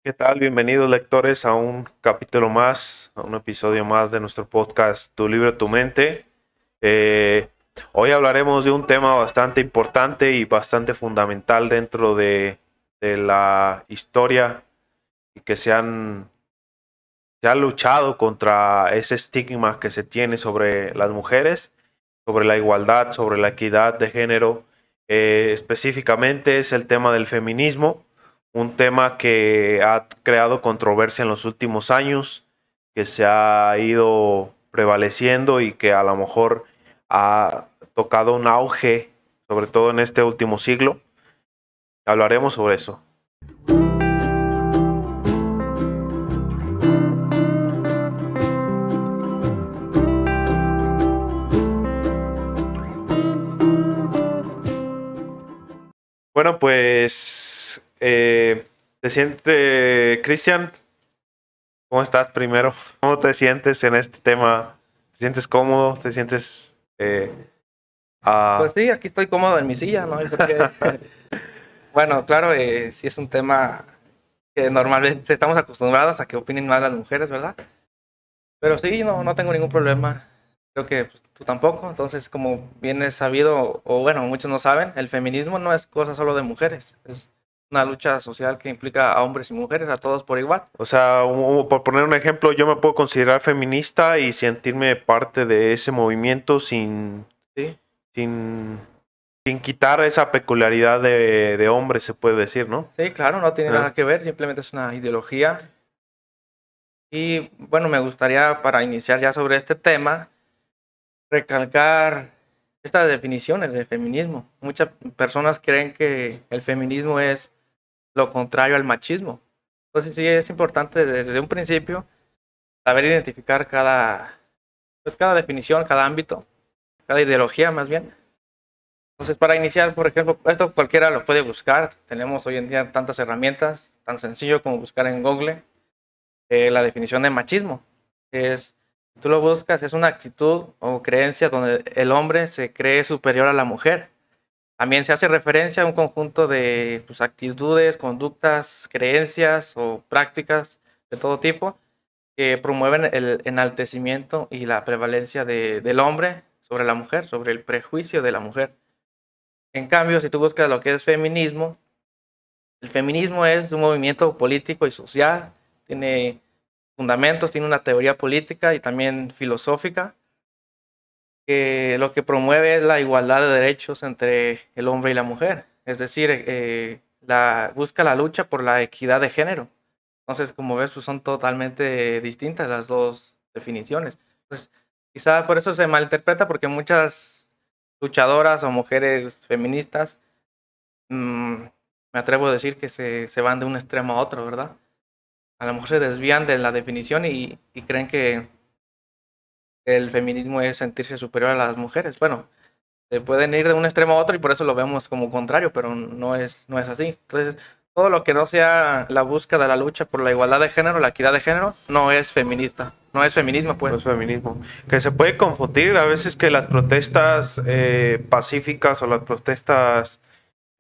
¿Qué tal? Bienvenidos lectores a un capítulo más, a un episodio más de nuestro podcast Tu libro, tu mente. Eh, Hoy hablaremos de un tema bastante importante y bastante fundamental dentro de la historia y que se ha luchado contra ese estigma que se tiene sobre las mujeres, sobre la igualdad, sobre la equidad de género. Específicamente es el tema del feminismo, un tema que ha creado controversia en los últimos años, que se ha ido prevaleciendo y que a lo mejor ha tocado un auge, sobre todo en este último siglo. Hablaremos sobre eso. Bueno, pues te sientes, Cristian, ¿cómo estás primero? ¿Cómo te sientes en este tema? ¿Te sientes cómodo? ¿Te sientes... Pues ah, sí, aquí estoy cómodo en mi silla, no hay por qué. Bueno, claro, sí es un tema que normalmente estamos acostumbrados a que opinen más las mujeres, ¿verdad? Pero sí, no tengo ningún problema. Creo que pues, tú tampoco. Entonces, como bien es sabido, o bueno, muchos no saben, el feminismo no es cosa solo de mujeres. Es una lucha social que implica a hombres y mujeres, a todos por igual. o sea, por poner un ejemplo, yo me puedo considerar feminista y sentirme parte de ese movimiento Sí, sin, sin quitar esa peculiaridad de hombre, se puede decir, ¿no? sí, claro, no tiene Ah, nada que ver, simplemente es una ideología. Y bueno, me gustaría, para iniciar ya sobre este tema, recalcar estas definiciones de feminismo. Muchas personas creen que el feminismo es lo contrario al machismo. Entonces sí es importante desde un principio saber identificar cada definición, cada ámbito, cada ideología más bien. Entonces para iniciar, por ejemplo, esto cualquiera lo puede buscar. Tenemos hoy en día tantas herramientas, tan sencillo como buscar en Google la definición de machismo, que es, si tú lo buscas, es una actitud o creencia donde el hombre se cree superior a la mujer. También se hace referencia a un conjunto de pues, actitudes, conductas, creencias o prácticas de todo tipo que promueven el enaltecimiento y la prevalencia del hombre sobre la mujer, sobre el prejuicio de la mujer. En cambio, si tú buscas lo que es feminismo, el feminismo es un movimiento político y social, tiene fundamentos, tiene una teoría política y también filosófica, que lo que promueve es la igualdad de derechos entre el hombre y la mujer, es decir, busca la lucha por la equidad de género. Entonces, como ves, pues son totalmente distintas las dos definiciones. Pues quizá por eso se malinterpreta porque muchas luchadoras o mujeres feministas, me atrevo a decir que se van de un extremo a otro, ¿verdad? A lo mejor se desvían de la definición y creen que el feminismo es sentirse superior a las mujeres. Bueno, se pueden ir de un extremo a otro y por eso lo vemos como contrario, pero no es así. Entonces, todo lo que no sea la búsqueda de la lucha por la igualdad de género, la equidad de género, no es feminista, no es feminismo, no pues. es feminismo. Que se puede confundir a veces que las protestas pacíficas o las protestas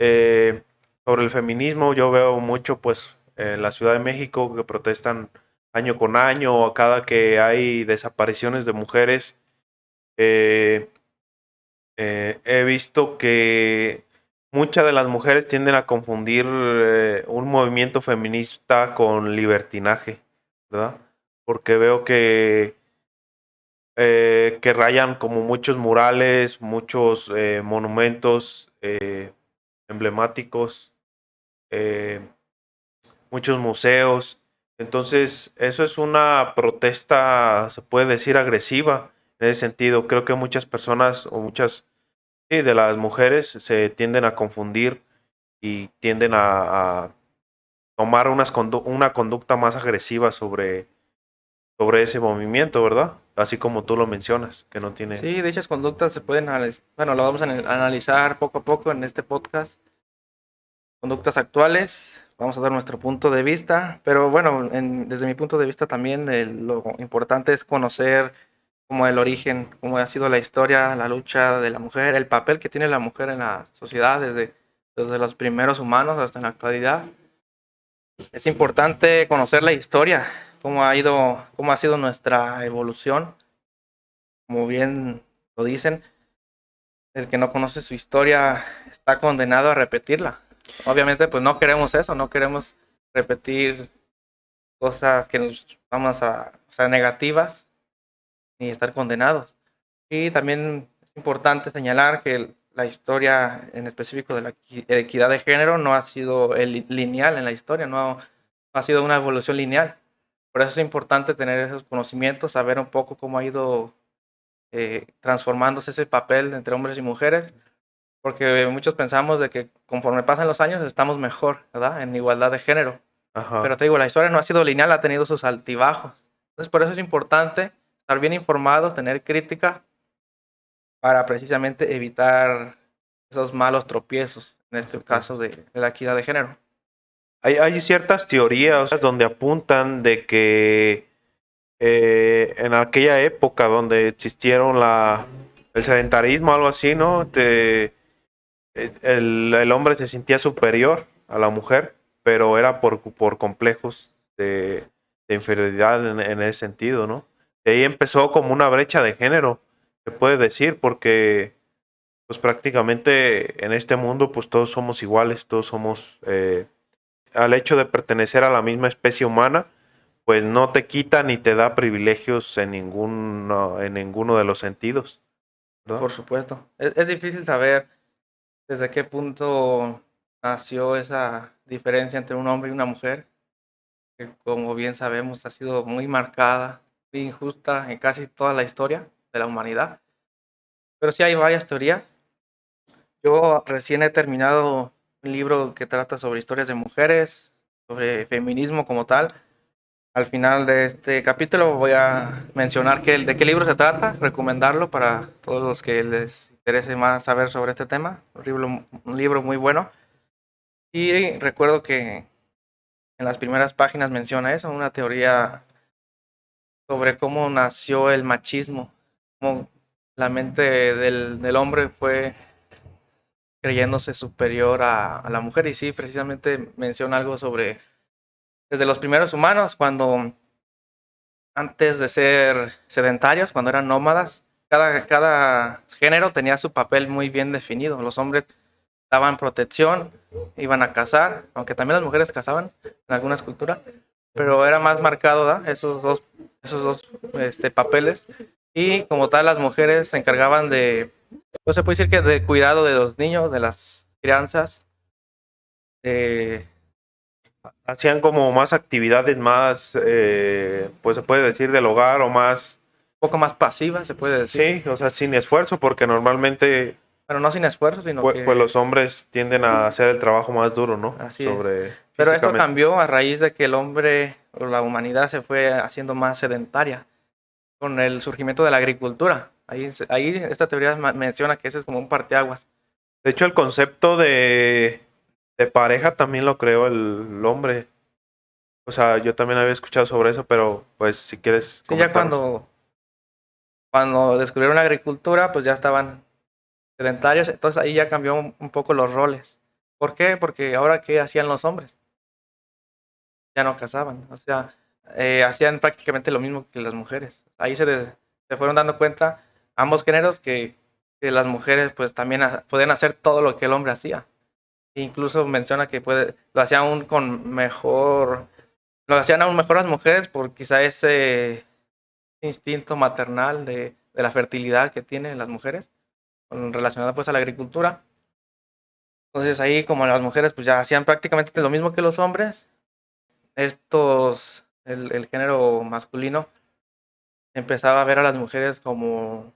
eh, sobre el feminismo, yo veo mucho pues en la Ciudad de México que protestan año con año o cada que hay desapariciones de mujeres. eh, He visto que muchas de las mujeres tienden a confundir un movimiento feminista con libertinaje, ¿verdad? Porque veo que rayan como muchos murales, muchos monumentos emblemáticos, eh, muchos museos. Entonces, eso es una protesta, se puede decir, agresiva en ese sentido. Creo que muchas personas o muchas, sí, de las mujeres se tienden a confundir y tienden a tomar una conducta más agresiva sobre ese movimiento, ¿verdad? Así como tú lo mencionas, que no tiene... Sí, dichas conductas se pueden analizar, bueno, lo vamos a analizar poco a poco en este podcast. Conductas actuales, vamos a dar nuestro punto de vista, pero bueno, desde mi punto de vista también lo importante es conocer como el origen, cómo ha sido la historia, la lucha de la mujer, el papel que tiene la mujer en la sociedad desde los primeros humanos hasta en la actualidad. Es importante conocer la historia, cómo ha sido nuestra evolución. Como bien lo dicen, el que no conoce su historia está condenado a repetirla. Obviamente, pues no queremos eso, no queremos repetir cosas que nos vamos o sea, negativas, ni estar condenados. Y también es importante señalar que la historia en específico de la equidad de género no ha sido lineal en la historia, no ha sido una evolución lineal. Por eso es importante tener esos conocimientos, saber un poco cómo ha ido transformándose ese papel entre hombres y mujeres, porque muchos pensamos de que conforme pasan los años estamos mejor, ¿verdad? En igualdad de género. Pero Ajá. te digo, la historia no ha sido lineal, ha tenido sus altibajos. Entonces, por eso es importante estar bien informados, tener crítica para precisamente evitar esos malos tropiezos, en este Ujú. caso de la equidad de género. Hay ciertas teorías donde apuntan de que en aquella época donde existieron el sedentarismo, algo así, ¿no? El hombre se sentía superior a la mujer, pero era por complejos de inferioridad en ese sentido, ¿no? De ahí empezó como una brecha de género, se puede decir, porque pues prácticamente en este mundo pues todos somos iguales, todos somos, al hecho de pertenecer a la misma especie humana, pues no te quita ni te da privilegios en ninguno de los sentidos, ¿verdad? Por supuesto. Es difícil saber desde qué punto nació esa diferencia entre un hombre y una mujer, que como bien sabemos ha sido muy marcada, muy injusta en casi toda la historia de la humanidad. Pero sí hay varias teorías. Yo recién he terminado un libro que trata sobre historias de mujeres, sobre feminismo como tal. Al final de este capítulo voy a mencionar de qué libro se trata, recomendarlo para todos los que les interese más saber sobre este tema. Un libro muy bueno. Y recuerdo que en las primeras páginas menciona eso, una teoría sobre cómo nació el machismo, cómo la mente del hombre fue creyéndose superior a la mujer. Y sí, precisamente menciona algo sobre desde los primeros humanos, cuando antes de ser sedentarios, cuando eran nómadas, cada género tenía su papel muy bien definido. Los hombres daban protección, iban a cazar, aunque también las mujeres cazaban en algunas culturas, pero era más marcado, ¿da? Esos dos papeles. Y como tal, las mujeres se encargaban pues se puede decir que de cuidado de los niños, de las crianzas, un Hacían como más actividades más, pues se puede decir del hogar o más, poco más pasivas, se puede decir, sí, o sea, sin esfuerzo, porque normalmente pero no sin esfuerzo, sino pues que los hombres tienden a hacer el trabajo más duro, ¿no? así es. Sobre Pero esto físicamente. cambió a raíz de que el hombre o la humanidad se fue haciendo más sedentaria con el surgimiento de la agricultura. Ahí esta teoría menciona que ese es como un parteaguas. De hecho, el concepto de pareja también lo creó el hombre. O sea, yo también había escuchado sobre eso, pero pues si quieres Sí, ya comentarnos. cuando descubrieron la agricultura, pues ya estaban sedentarios, entonces ahí ya cambió un poco los roles. ¿Por qué? Porque ahora, ¿qué hacían los hombres? Ya no cazaban, o sea, hacían prácticamente lo mismo que las mujeres. Ahí se fueron dando cuenta ambos géneros que las mujeres pues también podían hacer todo lo que el hombre hacía. Incluso menciona que lo hacían aún con mejor, lo hacían aún mejor las mujeres por quizá ese instinto maternal de la fertilidad que tienen las mujeres, relacionada pues a la agricultura. Entonces ahí como las mujeres pues ya hacían prácticamente lo mismo que los hombres, el género masculino empezaba a ver a las mujeres como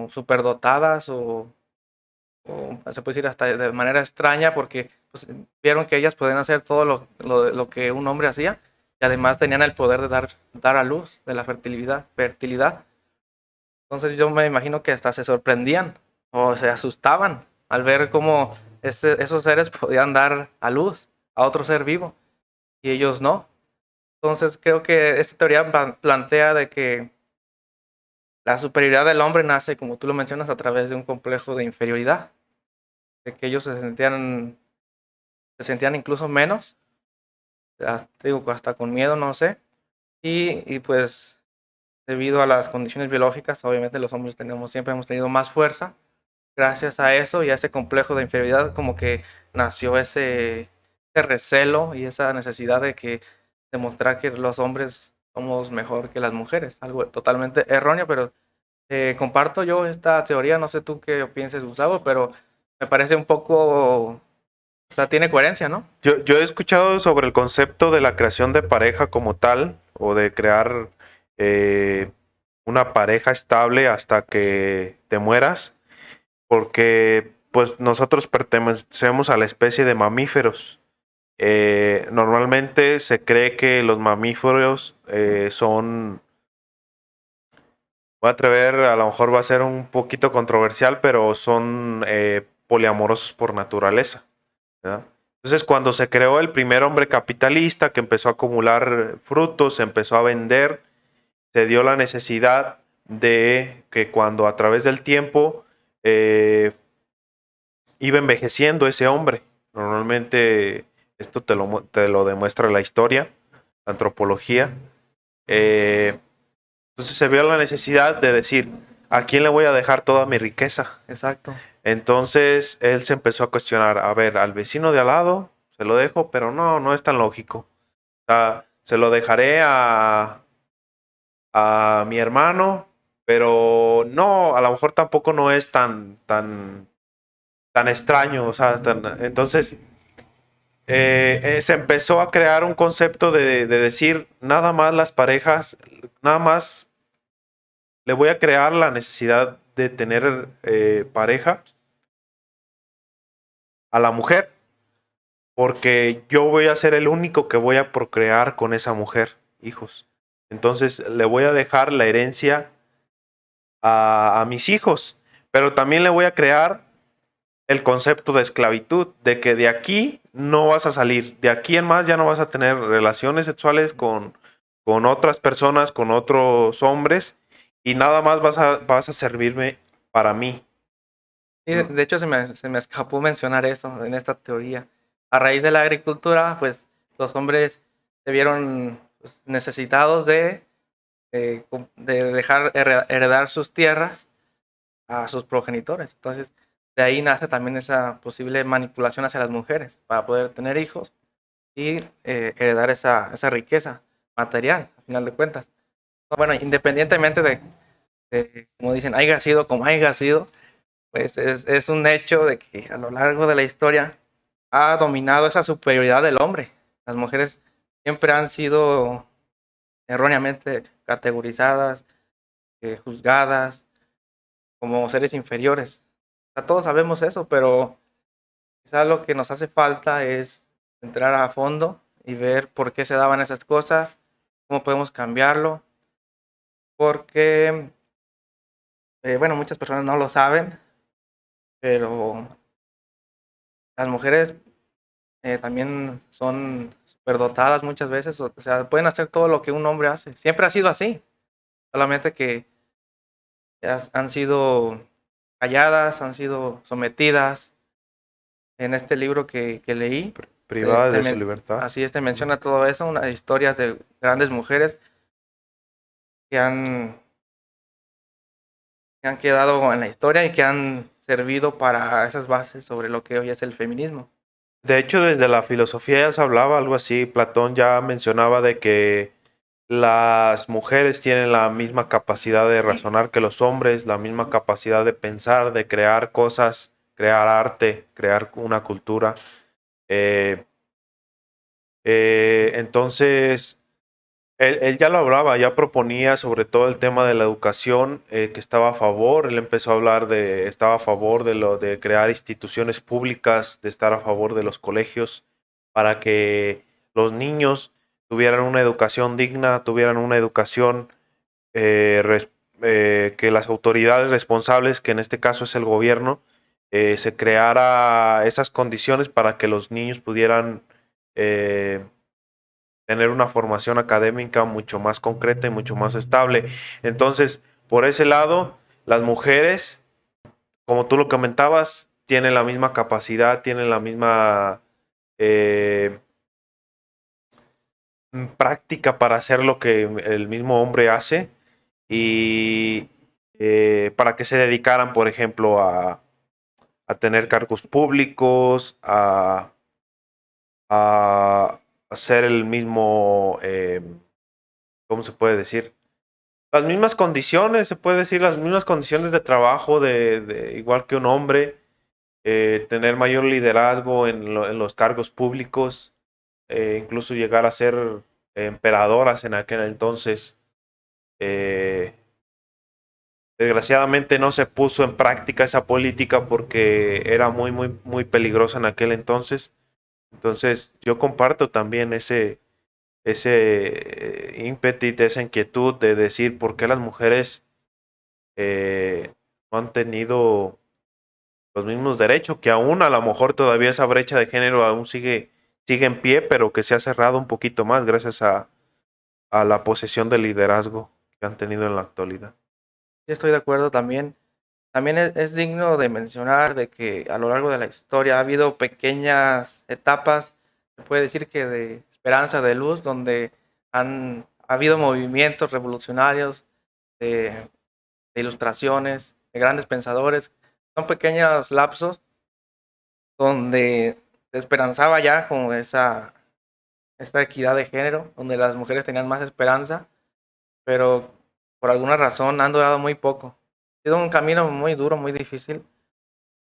superdotadas o se puede decir hasta de manera extraña porque pues, vieron que ellas podían hacer todo lo que un hombre hacía y además tenían el poder de dar a luz, de la fertilidad. Entonces yo me imagino que hasta se sorprendían o se asustaban al ver cómo esos seres podían dar a luz a otro ser vivo y ellos no. Entonces creo que esta teoría plantea de que la superioridad del hombre nace, como tú lo mencionas, a través de un complejo de inferioridad, de que ellos se sentían se sentían incluso menos, digo, hasta con miedo, no sé. Y pues debido a las condiciones biológicas, obviamente los hombres siempre hemos tenido más fuerza. Gracias a eso y a ese complejo de inferioridad, como que nació ese recelo y esa necesidad de demostrar que los hombres somos mejor que las mujeres. Algo totalmente erróneo, pero comparto yo esta teoría. No sé tú qué pienses, Gustavo, pero me parece un poco, o sea, tiene coherencia, ¿no? Yo he escuchado sobre el concepto de la creación de pareja como tal, o de crear eh, una pareja estable hasta que te mueras, porque pues nosotros pertenecemos a la especie de mamíferos. Normalmente se cree que los mamíferos son, voy a atrever, a lo mejor va a ser un poquito controversial, pero son poliamorosos por naturaleza, ¿verdad? Entonces, cuando se creó el primer hombre capitalista que empezó a acumular frutos, empezó a vender, se dio la necesidad de que cuando a través del tiempo eh, iba envejeciendo ese hombre, normalmente esto te lo demuestra la historia, la antropología, eh, entonces se vio la necesidad de decir, ¿a quién le voy a dejar toda mi riqueza? Exacto. Entonces él se empezó a cuestionar, a ver, al vecino de al lado se lo dejo, pero no, no es tan lógico. O sea, se lo dejaré a mi hermano, pero no, a lo mejor tampoco no es tan extraño. O sea, entonces se empezó a crear un concepto de decir, nada más las parejas, nada más le voy a crear la necesidad de tener pareja a la mujer, porque yo voy a ser el único que voy a procrear con esa mujer, hijos. Entonces le voy a dejar la herencia a mis hijos, pero también le voy a crear el concepto de esclavitud, de que de aquí no vas a salir, de aquí en más ya no vas a tener relaciones sexuales con otras personas, con otros hombres, y nada más vas a servirme para mí. Y de hecho se me escapó mencionar eso en esta teoría. A raíz de la agricultura, pues los hombres se vieron pues, necesitados de dejar heredar sus tierras a sus progenitores. Entonces, de ahí nace también esa posible manipulación hacia las mujeres para poder tener hijos y heredar esa riqueza material, al final de cuentas. Bueno, independientemente como dicen, haya sido como haya sido, pues es un hecho de que a lo largo de la historia ha dominado esa superioridad del hombre. Las mujeres siempre han sido erróneamente categorizadas, juzgadas como seres inferiores. O sea, todos sabemos eso, pero quizá lo que nos hace falta es entrar a fondo y ver por qué se daban esas cosas, cómo podemos cambiarlo, porque, bueno, muchas personas no lo saben, pero las mujeres también son superdotadas muchas veces, o sea, pueden hacer todo lo que un hombre hace. Siempre ha sido así, solamente que han sido calladas, han sido sometidas. En este libro que leí, Privadas de su libertad. así es, te menciona todo eso, unas historias de grandes mujeres que que han quedado en la historia y que han servido para esas bases sobre lo que hoy es el feminismo. De hecho, desde la filosofía ya se hablaba algo así. Platón ya mencionaba de que las mujeres tienen la misma capacidad de razonar que los hombres, la misma capacidad de pensar, de crear cosas, crear arte, crear una cultura. Eh, entonces, él ya lo hablaba, ya proponía sobre todo el tema de la educación, que estaba a favor. Él empezó a hablar estaba a favor de lo de crear instituciones públicas, de estar a favor de los colegios, para que los niños tuvieran una educación digna, tuvieran una educación que las autoridades responsables, que en este caso es el gobierno, se creara esas condiciones para que los niños pudieran eh, tener una formación académica mucho más concreta y mucho más estable. Entonces, por ese lado, las mujeres, como tú lo comentabas, tienen la misma capacidad, tienen la misma eh, práctica para hacer lo que el mismo hombre hace y para que se dedicaran, por ejemplo, a tener cargos públicos, a hacer el mismo, ¿cómo se puede decir? Las mismas condiciones, se puede decir, las mismas condiciones de trabajo, igual que un hombre, tener mayor liderazgo en los cargos públicos, incluso llegar a ser emperadoras en aquel entonces. Eh, Desgraciadamente no se puso en práctica esa política porque era muy, muy, muy peligrosa en aquel entonces. Entonces yo comparto también ese ímpetu, esa inquietud de decir por qué las mujeres no han tenido los mismos derechos, que aún a lo mejor todavía esa brecha de género aún sigue en pie, pero que se ha cerrado un poquito más gracias a la posesión de liderazgo que han tenido en la actualidad. Sí, estoy de acuerdo también. También es digno de mencionar de que a lo largo de la historia ha habido pequeñas etapas, se puede decir que de esperanza, de luz, donde ha habido movimientos revolucionarios, de, de ilustraciones, de grandes pensadores. Son pequeños lapsos donde se esperanzaba ya con esta equidad de género, donde las mujeres tenían más esperanza, pero por alguna razón han durado muy poco. Ha sido un camino muy duro, muy difícil.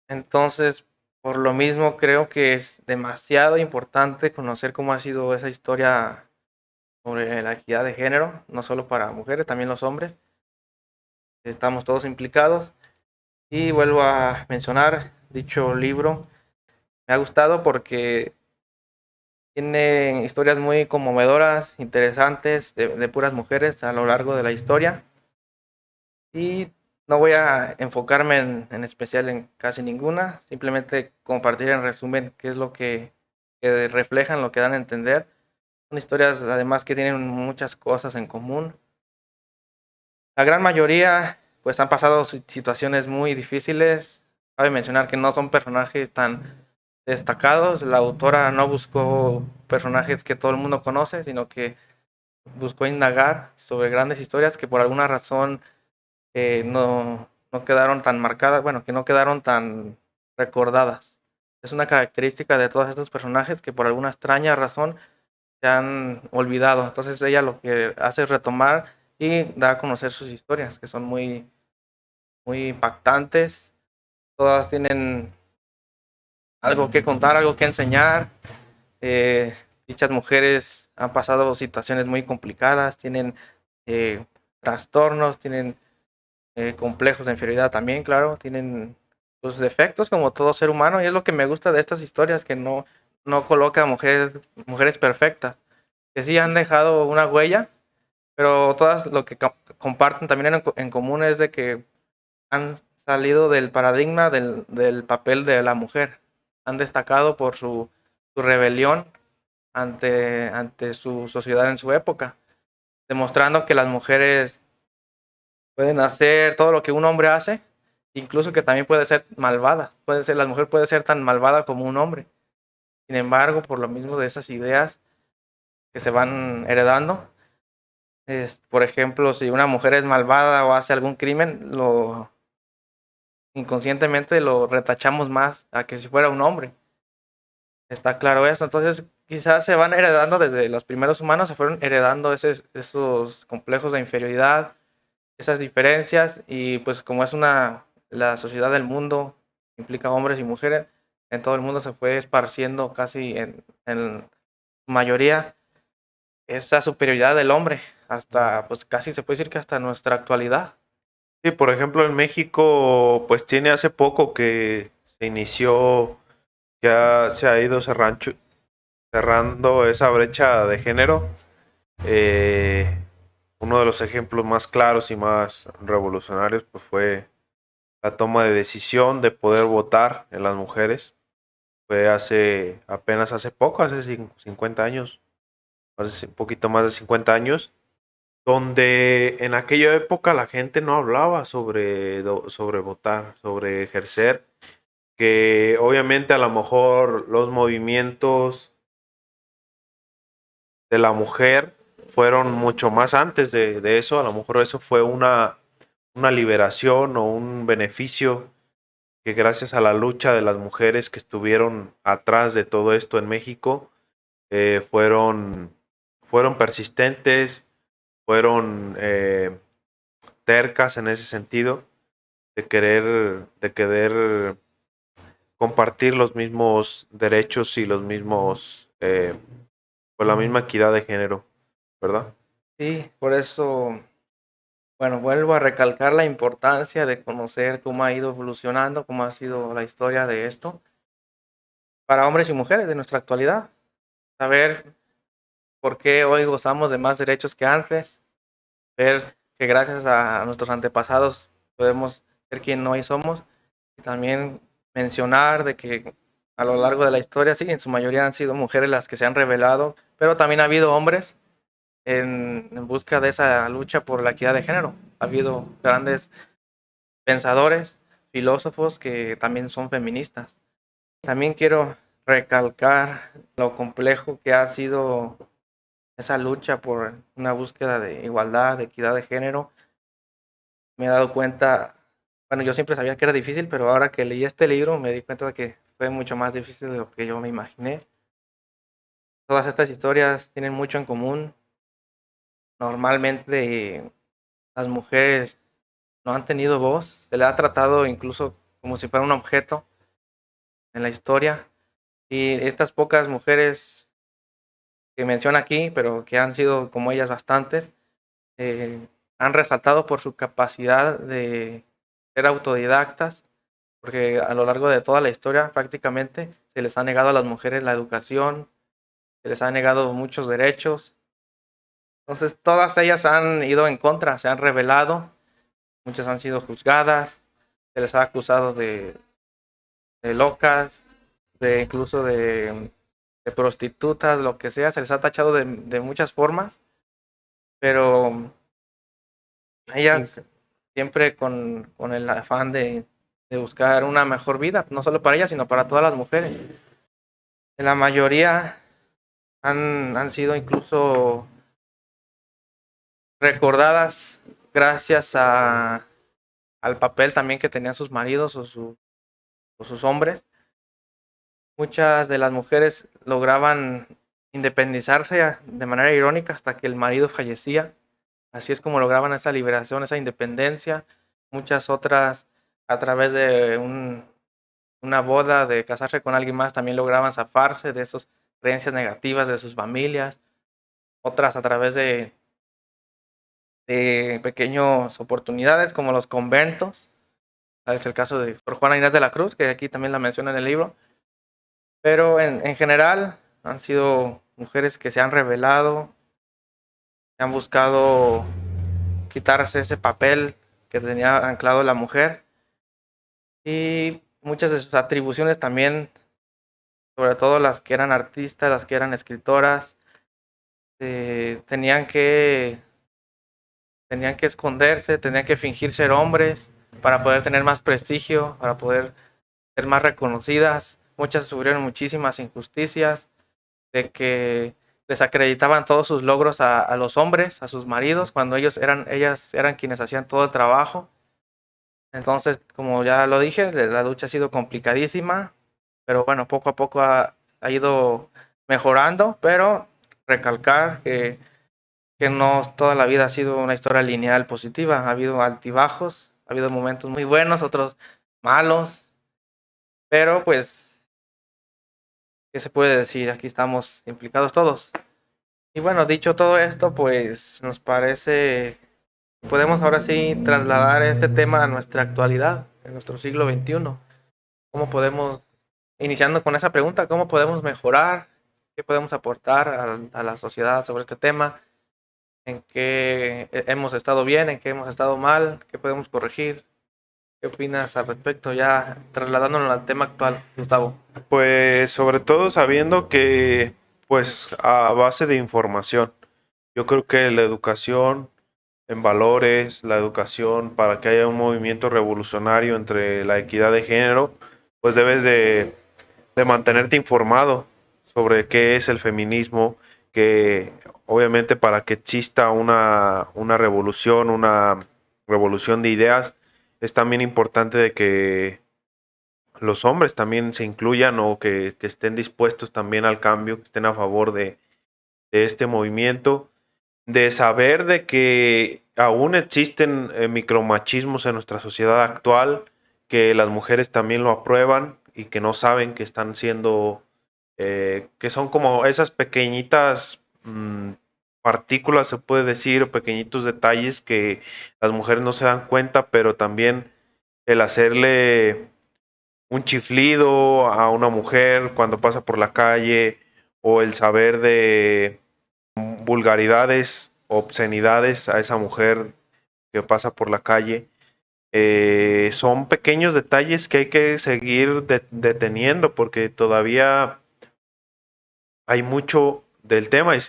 Entonces, por lo mismo, creo que es demasiado importante conocer cómo ha sido esa historia sobre la equidad de género, no solo para mujeres, también los hombres. Estamos todos implicados. Y vuelvo a mencionar, dicho libro me ha gustado porque tiene historias muy conmovedoras, interesantes, de puras mujeres a lo largo de la historia. Y no voy a enfocarme en especial en casi ninguna, simplemente compartir en resumen qué es lo que reflejan, lo que dan a entender. Son historias además que tienen muchas cosas en común. La gran mayoría pues han pasado situaciones muy difíciles. Cabe mencionar que no son personajes tan destacados. La autora no buscó personajes que todo el mundo conoce, sino que buscó indagar sobre grandes historias que por alguna razón no quedaron tan marcadas, bueno, que no quedaron tan recordadas. Es una característica de todos estos personajes que por alguna extraña razón se han olvidado. Entonces ella lo que hace es retomar y da a conocer sus historias, que son muy, muy impactantes. Todas tienen algo que contar, algo que enseñar. Eh, Dichas mujeres han pasado situaciones muy complicadas, tienen trastornos, tienen complejos de inferioridad también, claro, tienen sus defectos como todo ser humano y es lo que me gusta de estas historias, que no coloca a mujeres perfectas, que sí han dejado una huella, pero todas lo que comparten también en común es de que han salido del paradigma del papel de la mujer, han destacado por su rebelión ante su sociedad en su época, demostrando que las mujeres pueden hacer todo lo que un hombre hace, incluso que también puede ser malvada. La mujer puede ser tan malvada como un hombre. Sin embargo, por lo mismo de esas ideas que se van heredando, por ejemplo, si una mujer es malvada o hace algún crimen, inconscientemente lo retachamos más a que si fuera un hombre. Está claro eso. Entonces, quizás se van heredando desde los primeros humanos, se fueron heredando esos complejos de inferioridad, esas diferencias y pues como es la sociedad del mundo implica hombres y mujeres, en todo el mundo se fue esparciendo casi en mayoría esa superioridad del hombre hasta pues casi se puede decir que hasta nuestra actualidad. Sí, por ejemplo, en México, pues tiene hace poco que se inició, ya se ha ido cerrando esa brecha de género. Eh, Uno de los ejemplos más claros y más revolucionarios pues, fue la toma de decisión de poder votar en las mujeres. Fue apenas hace poco, hace 50 años, hace un poquito más de 50 años, donde en aquella época la gente no hablaba sobre votar, sobre ejercer. que obviamente a lo mejor los movimientos de la mujer fueron mucho más antes de eso. A lo mejor eso fue una liberación o un beneficio que gracias a la lucha de las mujeres que estuvieron atrás de todo esto en México, fueron persistentes, fueron tercas en ese sentido, de querer compartir los mismos derechos y pues la misma equidad de género, ¿verdad? Sí, por eso, bueno, vuelvo a recalcar la importancia de conocer cómo ha ido evolucionando, cómo ha sido la historia de esto para hombres y mujeres de nuestra actualidad. Saber por qué hoy gozamos de más derechos que antes, ver que gracias a nuestros antepasados podemos ser quien hoy somos, y también mencionar de que a lo largo de la historia, sí, en su mayoría han sido mujeres las que se han rebelado, pero también ha habido hombres en busca de esa lucha por la equidad de género. Ha habido grandes pensadores, filósofos que también son feministas. También quiero recalcar lo complejo que ha sido esa lucha por una búsqueda de igualdad, de equidad de género. Me he dado cuenta, bueno, yo siempre sabía que era difícil, pero ahora que leí este libro me di cuenta de que fue mucho más difícil de lo que yo me imaginé. Todas estas historias tienen mucho en común. Normalmente las mujeres no han tenido voz, se le ha tratado incluso como si fuera un objeto en la historia. Y estas pocas mujeres que menciona aquí, pero que han sido como ellas bastantes, han resaltado por su capacidad de ser autodidactas, porque a lo largo de toda la historia prácticamente se les ha negado a las mujeres la educación, se les ha negado muchos derechos. Entonces todas ellas han ido en contra, se han rebelado, muchas han sido juzgadas, se les ha acusado de locas, de incluso de prostitutas, lo que sea, se les ha tachado de muchas formas, pero ellas siempre con el afán de buscar una mejor vida, no solo para ellas, sino para todas las mujeres. La mayoría han sido incluso recordadas gracias al papel también que tenían sus maridos o sus hombres. Muchas de las mujeres lograban independizarse de manera irónica hasta que el marido fallecía. Así es como lograban esa liberación, esa independencia. Muchas otras, a través de una boda, de casarse con alguien más, también lograban zafarse de esas creencias negativas de sus familias. Otras a través de pequeñas oportunidades como los conventos. Es el caso de Sor Juana Inés de la Cruz, que aquí también la menciona en el libro. Pero en general han sido mujeres que se han rebelado, que han buscado quitarse ese papel que tenía anclado la mujer, y muchas de sus atribuciones también, sobre todo las que eran artistas, las que eran escritoras, tenían que esconderse, tenían que fingir ser hombres para poder tener más prestigio, para poder ser más reconocidas. Muchas sufrieron muchísimas injusticias, de que desacreditaban todos sus logros a los hombres, a sus maridos, cuando ellas eran quienes hacían todo el trabajo. Entonces, como ya lo dije, la lucha ha sido complicadísima, pero bueno, poco a poco ha ido mejorando, pero recalcar que no toda la vida ha sido una historia lineal positiva, ha habido altibajos, ha habido momentos muy buenos, otros malos, pero pues, ¿qué se puede decir? Aquí estamos implicados todos. Y bueno, dicho todo esto, pues nos parece que podemos ahora sí trasladar este tema a nuestra actualidad, en nuestro siglo XXI. ¿Cómo podemos, iniciando con esa pregunta, cómo podemos mejorar? ¿Qué podemos aportar a la sociedad sobre este tema? ¿En qué hemos estado bien? ¿En qué hemos estado mal? ¿Qué podemos corregir? ¿Qué opinas al respecto? Ya trasladándolo al tema actual, Gustavo. Pues sobre todo sabiendo que, pues a base de información, yo creo que la educación en valores, la educación para que haya un movimiento revolucionario entre la equidad de género, pues debes de mantenerte informado sobre qué es el feminismo, que obviamente para que exista una revolución de ideas, es también importante de que los hombres también se incluyan o que estén dispuestos también al cambio, que estén a favor de este movimiento, de saber de que aún existen micromachismos en nuestra sociedad actual, que las mujeres también lo aprueban y que no saben que están siendo, que son como esas pequeñitas partículas, se puede decir, o pequeñitos detalles que las mujeres no se dan cuenta, pero también el hacerle un chiflido a una mujer cuando pasa por la calle o el saber de vulgaridades, obscenidades a esa mujer que pasa por la calle. Son pequeños detalles que hay que seguir deteniendo porque todavía hay mucho del tema y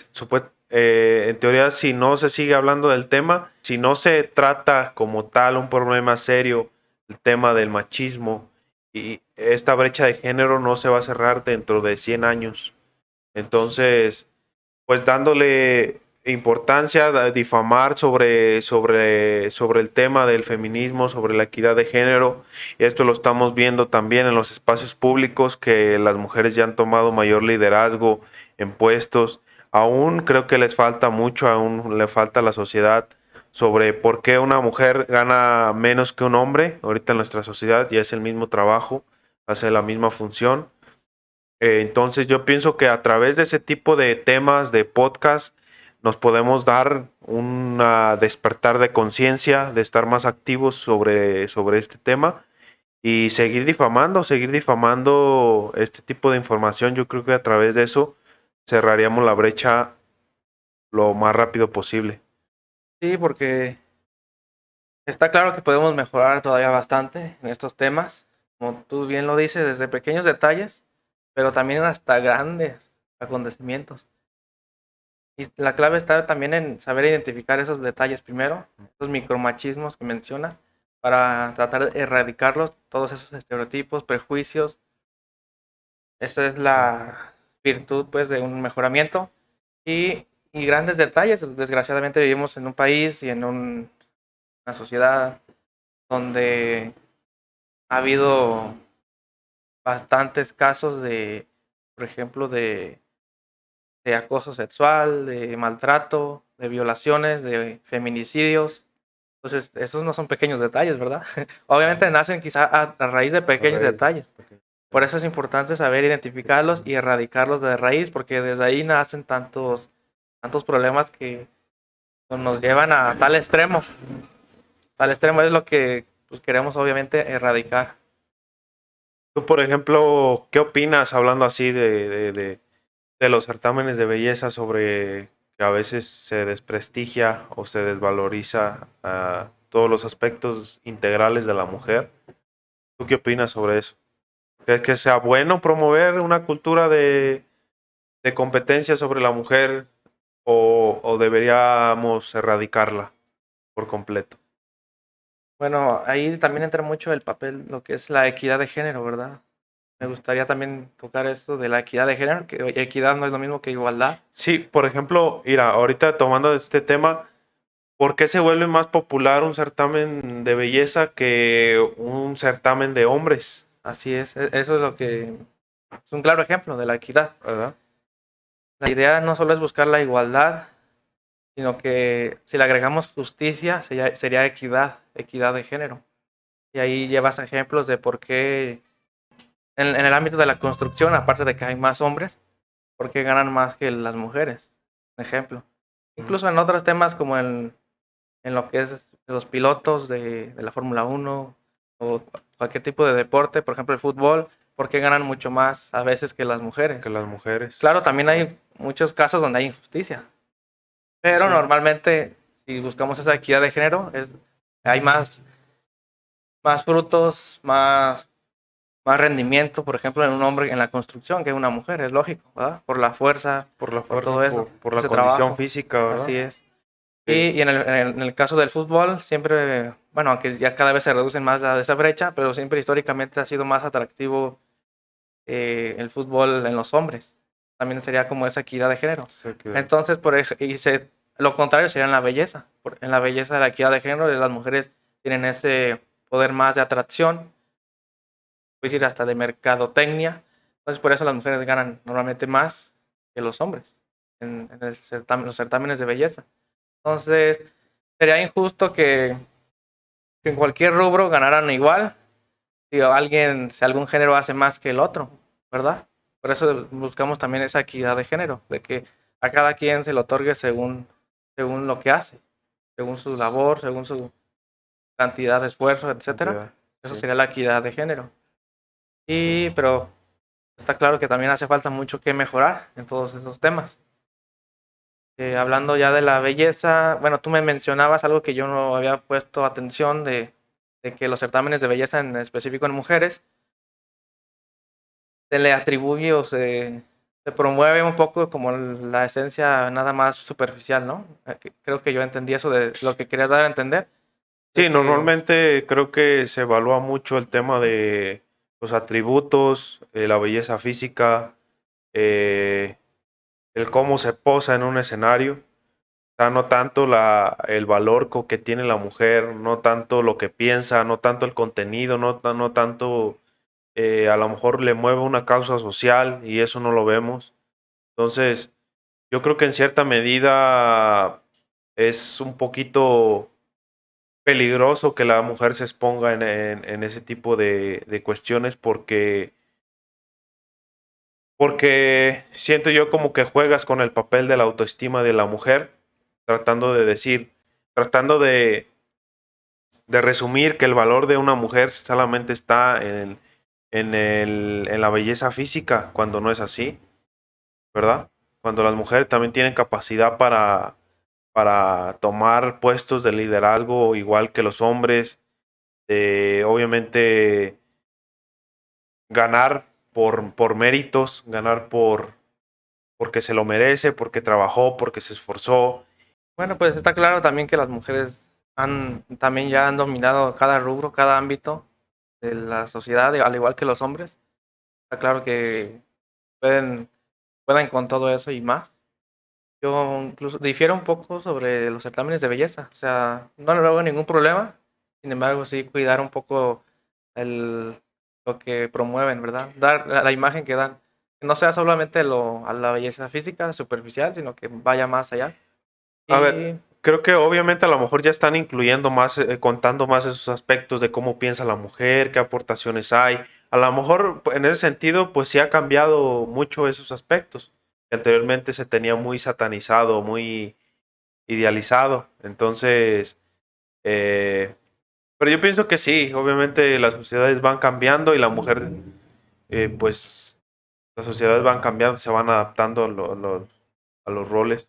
en teoría si no se sigue hablando del tema, si no se trata como tal un problema serio, el tema del machismo y esta brecha de género no se va a cerrar dentro de 100 años. Entonces, pues dándole importancia, difamar sobre el tema del feminismo, sobre la equidad de género. Y esto lo estamos viendo también en los espacios públicos, que las mujeres ya han tomado mayor liderazgo en puestos. Aún creo que les falta mucho, aún le falta a la sociedad sobre por qué una mujer gana menos que un hombre ahorita en nuestra sociedad y es el mismo trabajo, hace la misma función. Entonces yo pienso que a través de ese tipo de temas, de podcast, nos podemos dar un despertar de conciencia, de estar más activos sobre este tema y seguir difamando este tipo de información. Yo creo que a través de eso cerraríamos la brecha lo más rápido posible. Sí, porque está claro que podemos mejorar todavía bastante en estos temas, como tú bien lo dices, desde pequeños detalles, pero también hasta grandes acontecimientos. Y la clave está también en saber identificar esos detalles primero, esos micromachismos que mencionas, para tratar de erradicarlos, todos esos estereotipos, prejuicios. Esa es la virtud, pues, de un mejoramiento. Y grandes detalles. Desgraciadamente vivimos en un país y en una sociedad donde ha habido bastantes casos de, por ejemplo, de acoso sexual, de maltrato, de violaciones, de feminicidios. Entonces, esos no son pequeños detalles, ¿verdad? Obviamente nacen quizá a raíz de pequeños detalles. Por eso es importante saber identificarlos y erradicarlos de raíz, porque desde ahí nacen tantos problemas que nos llevan a tal extremo. Tal extremo es lo que pues, queremos obviamente erradicar. Tú, por ejemplo, ¿qué opinas hablando así de los certámenes de belleza sobre que a veces se desprestigia o se desvaloriza todos los aspectos integrales de la mujer? ¿Tú qué opinas sobre eso? ¿Crees que sea bueno promover una cultura de competencia sobre la mujer o deberíamos erradicarla por completo? Bueno, ahí también entra mucho el papel, lo que es la equidad de género, ¿verdad? Me gustaría también tocar esto de la equidad de género, que equidad no es lo mismo que igualdad. Sí, por ejemplo, mira, ahorita tomando este tema, ¿por qué se vuelve más popular un certamen de belleza que un certamen de hombres? Así es, eso es lo que es un claro ejemplo de la equidad. ¿Verdad? La idea no solo es buscar la igualdad, sino que si le agregamos justicia, sería equidad, equidad de género. Y ahí llevas ejemplos de por qué en el ámbito de la construcción, aparte de que hay más hombres, por qué ganan más que las mujeres. Un ejemplo. Incluso en otros temas como en lo que es los pilotos de la Fórmula 1 o cualquier tipo de deporte, por ejemplo el fútbol, por qué ganan mucho más a veces que las mujeres. Que las mujeres. Claro, también hay muchos casos donde hay injusticia, pero Sí. normalmente si buscamos esa equidad de género, hay más frutos, más rendimiento, por ejemplo, en un hombre en la construcción que en una mujer, es lógico, ¿verdad? Por la fuerza, Por la por fuerza, todo eso, por la ese condición trabajo. física, ¿verdad? Así es. Sí. Y en el caso del fútbol, siempre, bueno, aunque ya cada vez se reducen más esa brecha, pero siempre históricamente ha sido más atractivo el fútbol en los hombres. También sería como esa equidad de género. Entonces, lo contrario sería en la belleza. En la belleza de la equidad de género, las mujeres tienen ese poder más de atracción, puedes decir hasta de mercadotecnia. Entonces, por eso las mujeres ganan normalmente más que los hombres en los certámenes de belleza. Entonces, sería injusto que en cualquier rubro ganaran igual si algún género hace más que el otro, ¿verdad? Por eso buscamos también esa equidad de género, de que a cada quien se le otorgue según lo que hace, según su labor, según su cantidad de esfuerzo, etcétera. Eso sería la equidad de género. Pero está claro que también hace falta mucho que mejorar en todos esos temas. Hablando ya de la belleza, bueno, tú me mencionabas algo que yo no había puesto atención de que los certámenes de belleza, en específico en mujeres, se le atribuye o se promueve un poco como la esencia nada más superficial, ¿no? Creo que yo entendí eso de lo que querías dar a entender. Sí, normalmente creo que se evalúa mucho el tema de los atributos, la belleza física, el cómo se posa en un escenario. O sea, no tanto el valor que tiene la mujer, no tanto lo que piensa, no tanto el contenido, no tanto a lo mejor le mueve una causa social y eso no lo vemos. Entonces, yo creo que en cierta medida es un poquito peligroso que la mujer se exponga en ese tipo de cuestiones porque siento yo como que juegas con el papel de la autoestima de la mujer, tratando de resumir que el valor de una mujer solamente está en la belleza física, cuando no es así, ¿verdad? Cuando las mujeres también tienen capacidad para tomar puestos de liderazgo igual que los hombres, obviamente ganar por méritos, ganar porque se lo merece, porque trabajó, porque se esforzó. Bueno, pues está claro también que las mujeres también ya han dominado cada rubro, cada ámbito de la sociedad, al igual que los hombres. Está claro que pueden con todo eso y más. Yo incluso difiero un poco sobre los certámenes de belleza. O sea, no le veo ningún problema. Sin embargo, sí cuidar un poco el, lo que promueven, ¿verdad? Dar la imagen que dan. Que no sea solamente a la belleza física, superficial, sino que vaya más allá. A ver, creo que obviamente a lo mejor ya están incluyendo más, contando más esos aspectos de cómo piensa la mujer, qué aportaciones hay. A lo mejor en ese sentido, pues sí ha cambiado mucho esos aspectos. Anteriormente se tenía muy satanizado, muy idealizado. Entonces, pero yo pienso que sí, obviamente las sociedades van cambiando y la mujer, pues las sociedades van cambiando, se van adaptando a los roles.